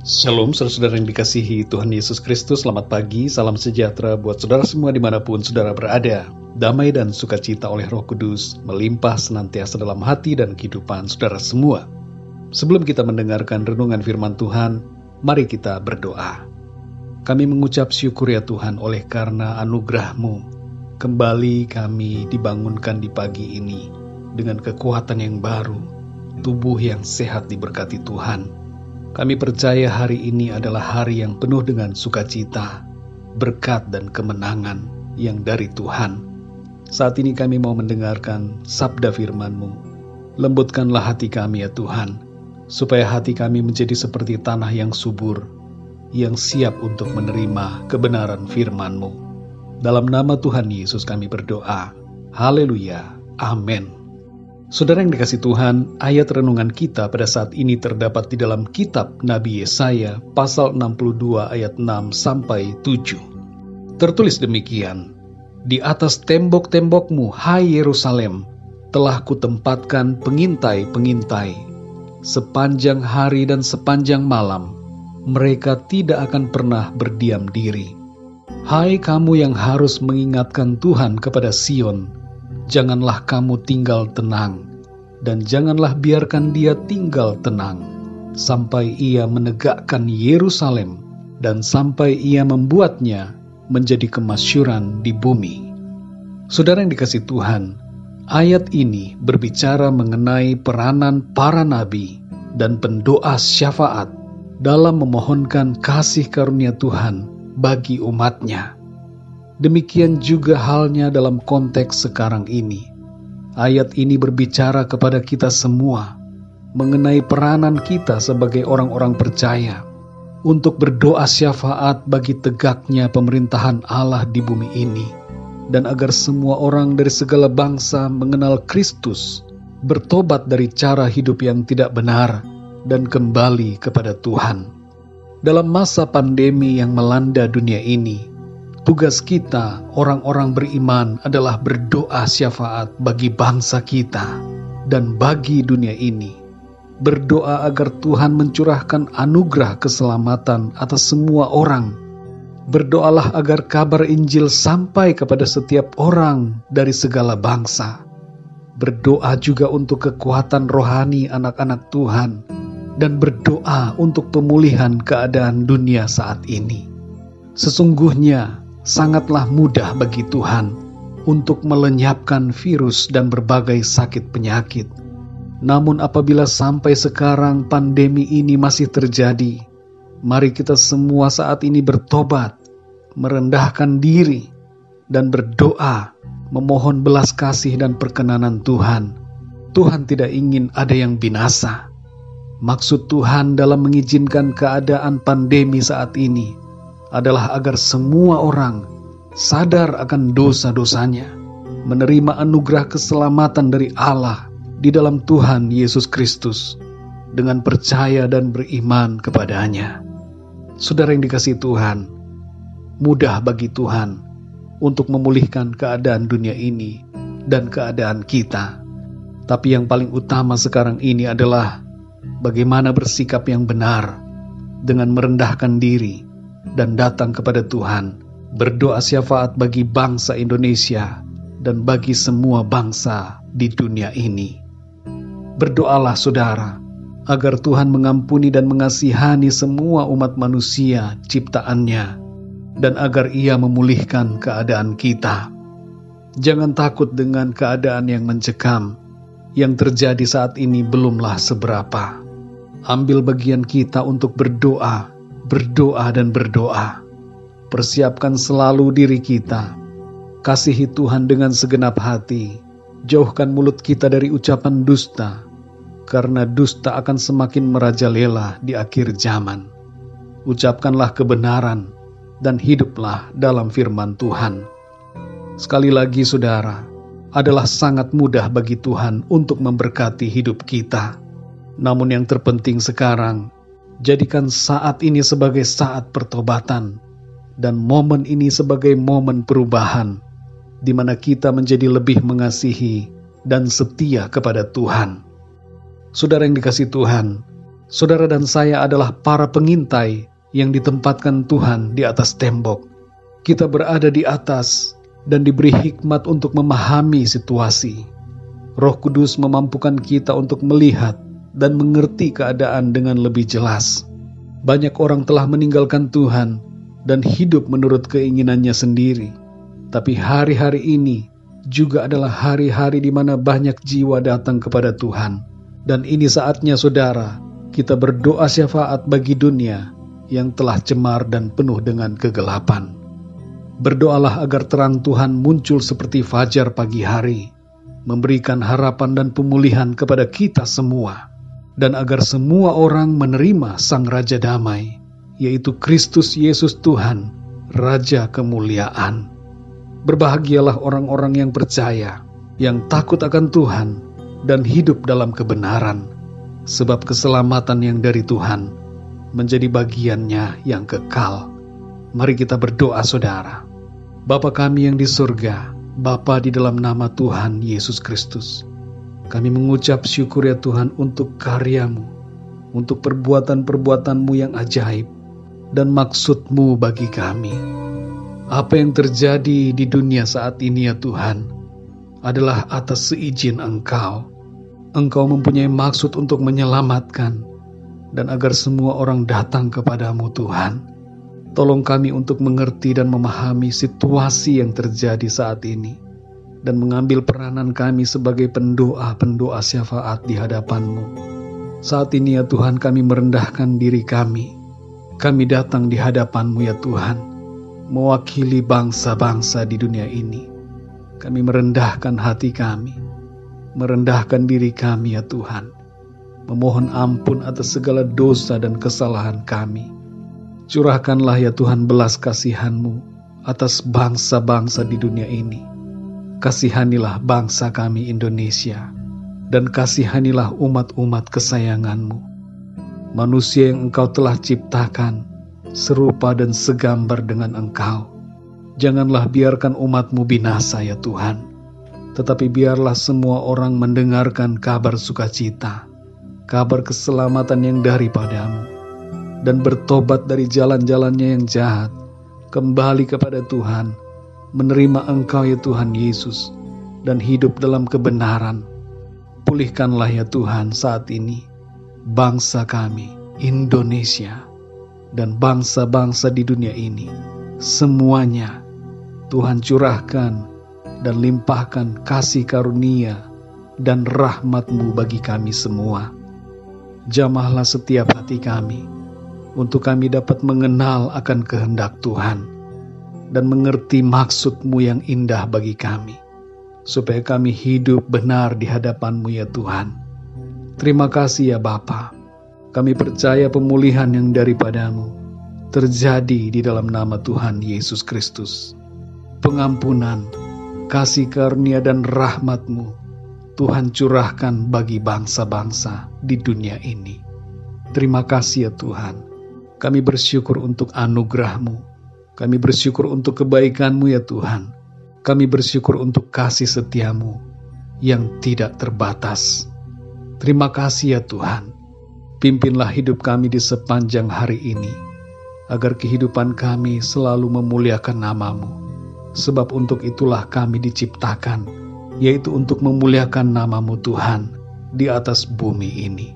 Shalom, saudara-saudara yang dikasihi Tuhan Yesus Kristus. Selamat pagi, salam sejahtera buat saudara semua dimanapun saudara berada. Damai dan sukacita oleh Roh Kudus melimpah senantiasa dalam hati dan kehidupan saudara semua. Sebelum kita mendengarkan renungan firman Tuhan, mari kita berdoa. Kami mengucap syukur ya Tuhan oleh karena anugerah-Mu. Kembali kami dibangunkan di pagi ini dengan kekuatan yang baru, tubuh yang sehat diberkati Tuhan. Kami percaya hari ini adalah hari yang penuh dengan sukacita, berkat dan kemenangan yang dari Tuhan. Saat ini kami mau mendengarkan sabda firman-Mu. Lembutkanlah hati kami ya Tuhan, supaya hati kami menjadi seperti tanah yang subur, yang siap untuk menerima kebenaran firman-Mu. Dalam nama Tuhan Yesus kami berdoa. Haleluya. Amin. Saudara yang dikasihi Tuhan, ayat renungan kita pada saat ini terdapat di dalam kitab Nabi Yesaya pasal 62 ayat 6 sampai 7. Tertulis demikian, "Di atas tembok-tembokmu, hai Yerusalem, telah kutempatkan pengintai-pengintai. Sepanjang hari dan sepanjang malam, mereka tidak akan pernah berdiam diri. Hai kamu yang harus mengingatkan Tuhan kepada Sion, janganlah kamu tinggal tenang, dan janganlah biarkan dia tinggal tenang, sampai ia menegakkan Yerusalem, dan sampai ia membuatnya menjadi kemasyhuran di bumi." Saudara yang dikasihi Tuhan, ayat ini berbicara mengenai peranan para nabi dan pendoa syafaat dalam memohonkan kasih karunia Tuhan bagi umatnya. Demikian juga halnya dalam konteks sekarang ini. Ayat ini berbicara kepada kita semua mengenai peranan kita sebagai orang-orang percaya untuk berdoa syafaat bagi tegaknya pemerintahan Allah di bumi ini, dan agar semua orang dari segala bangsa mengenal Kristus, bertobat dari cara hidup yang tidak benar, dan kembali kepada Tuhan. Dalam masa pandemi yang melanda dunia ini, tugas kita, orang-orang beriman, adalah berdoa syafaat bagi bangsa kita dan bagi dunia ini. Berdoa agar Tuhan mencurahkan anugerah keselamatan atas semua orang. Berdoalah agar kabar Injil sampai kepada setiap orang dari segala bangsa. Berdoa juga untuk kekuatan rohani anak-anak Tuhan, dan berdoa untuk pemulihan keadaan dunia saat ini. Sesungguhnya, sangatlah mudah bagi Tuhan untuk melenyapkan virus dan berbagai sakit penyakit. Namun apabila sampai sekarang pandemi ini masih terjadi, mari kita semua saat ini bertobat, merendahkan diri, dan berdoa, memohon belas kasih dan perkenanan Tuhan. Tuhan tidak ingin ada yang binasa. Maksud Tuhan dalam mengizinkan keadaan pandemi saat ini adalah agar semua orang sadar akan dosa-dosanya, menerima anugerah keselamatan dari Allah di dalam Tuhan Yesus Kristus, dengan percaya dan beriman kepadanya. Saudara yang dikasihi Tuhan, mudah bagi Tuhan untuk memulihkan keadaan dunia ini dan keadaan kita. Tapi yang paling utama sekarang ini adalah bagaimana bersikap yang benar dengan merendahkan diri dan datang kepada Tuhan, berdoa syafaat bagi bangsa Indonesia dan bagi semua bangsa di dunia ini. Berdoalah saudara, agar Tuhan mengampuni dan mengasihani semua umat manusia ciptaannya, dan agar Ia memulihkan keadaan kita. Jangan takut dengan keadaan yang mencekam. Yang terjadi saat ini belumlah seberapa. Ambil bagian kita untuk berdoa, berdoa dan berdoa. Persiapkan selalu diri kita. Kasihi Tuhan dengan segenap hati. Jauhkan mulut kita dari ucapan dusta, karena dusta akan semakin merajalela di akhir zaman. Ucapkanlah kebenaran dan hiduplah dalam firman Tuhan. Sekali lagi saudara, adalah sangat mudah bagi Tuhan untuk memberkati hidup kita. Namun yang terpenting sekarang, jadikan saat ini sebagai saat pertobatan, dan momen ini sebagai momen perubahan, di mana kita menjadi lebih mengasihi dan setia kepada Tuhan. Saudara yang dikasihi Tuhan, Saudara dan saya adalah para pengintai yang ditempatkan Tuhan di atas tembok. Kita berada di atas dan diberi hikmat untuk memahami situasi. Roh Kudus memampukan kita untuk melihat dan mengerti keadaan dengan lebih jelas. Banyak orang telah meninggalkan Tuhan dan hidup menurut keinginannya sendiri. Tapi hari-hari ini juga adalah hari-hari di mana banyak jiwa datang kepada Tuhan. Dan ini saatnya saudara, kita berdoa syafaat bagi dunia yang telah cemar dan penuh dengan kegelapan. Berdoalah agar terang Tuhan muncul seperti fajar pagi hari, memberikan harapan dan pemulihan kepada kita semua, dan agar semua orang menerima Sang Raja Damai, yaitu Kristus Yesus Tuhan, Raja Kemuliaan. Berbahagialah orang-orang yang percaya, yang takut akan Tuhan, dan hidup dalam kebenaran, sebab keselamatan yang dari Tuhan menjadi bagiannya yang kekal. Mari kita berdoa saudara. Bapa kami yang di surga, Bapa di dalam nama Tuhan Yesus Kristus, kami mengucap syukur ya Tuhan untuk karya-Mu, untuk perbuatan-perbuatan-Mu yang ajaib dan maksud-Mu bagi kami. Apa yang terjadi di dunia saat ini ya Tuhan, adalah atas seizin Engkau. Engkau mempunyai maksud untuk menyelamatkan, dan agar semua orang datang kepadamu Tuhan. Tolong kami untuk mengerti dan memahami situasi yang terjadi saat ini, dan mengambil peranan kami sebagai pendoa-pendoa syafaat di hadapan-Mu. Saat ini ya Tuhan, kami merendahkan diri kami. Kami datang di hadapan-Mu ya Tuhan, mewakili bangsa-bangsa di dunia ini. Kami merendahkan hati kami, merendahkan diri kami ya Tuhan, memohon ampun atas segala dosa dan kesalahan kami. Curahkanlah ya Tuhan belas kasihan-Mu atas bangsa-bangsa di dunia ini. Kasihanilah bangsa kami Indonesia, dan kasihanilah umat-umat kesayangan-Mu. Manusia yang Engkau telah ciptakan, serupa dan segambar dengan Engkau. Janganlah biarkan umat-Mu binasa ya Tuhan, tetapi biarlah semua orang mendengarkan kabar sukacita, kabar keselamatan yang daripada-Mu, dan bertobat dari jalan-jalannya yang jahat, kembali kepada Tuhan, menerima Engkau ya Tuhan Yesus, dan hidup dalam kebenaran. Pulihkanlah ya Tuhan saat ini bangsa kami, Indonesia, dan bangsa-bangsa di dunia ini. Semuanya Tuhan curahkan dan limpahkan kasih karunia dan rahmat-Mu bagi kami semua. Jamahlah setiap hati kami, untuk kami dapat mengenal akan kehendak Tuhan, dan mengerti maksud-Mu yang indah bagi kami, supaya kami hidup benar di hadapan-Mu ya Tuhan. Terima kasih ya Bapa. Kami percaya pemulihan yang daripada-Mu terjadi di dalam nama Tuhan Yesus Kristus. Pengampunan, kasih karunia dan rahmat-Mu Tuhan curahkan bagi bangsa-bangsa di dunia ini. Terima kasih ya Tuhan. Kami bersyukur untuk anugerah-Mu. Kami bersyukur untuk kebaikan-Mu ya Tuhan. Kami bersyukur untuk kasih setia-Mu yang tidak terbatas. Terima kasih ya Tuhan. Pimpinlah hidup kami di sepanjang hari ini, agar kehidupan kami selalu memuliakan nama-Mu. Sebab untuk itulah kami diciptakan, yaitu untuk memuliakan nama-Mu Tuhan di atas bumi ini.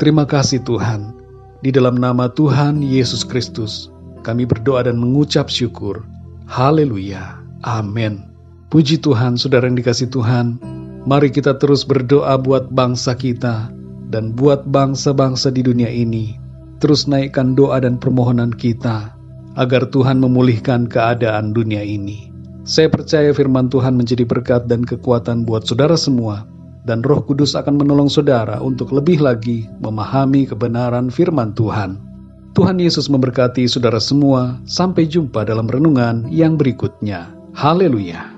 Terima kasih Tuhan. Di dalam nama Tuhan Yesus Kristus, kami berdoa dan mengucap syukur. Haleluya. Amin. Puji Tuhan, saudara yang dikasihi Tuhan. Mari kita terus berdoa buat bangsa kita dan buat bangsa-bangsa di dunia ini. Terus naikkan doa dan permohonan kita, agar Tuhan memulihkan keadaan dunia ini. Saya percaya firman Tuhan menjadi berkat dan kekuatan buat saudara semua. Dan Roh Kudus akan menolong saudara untuk lebih lagi memahami kebenaran firman Tuhan. Tuhan Yesus memberkati saudara semua. Sampai jumpa dalam renungan yang berikutnya. Haleluya.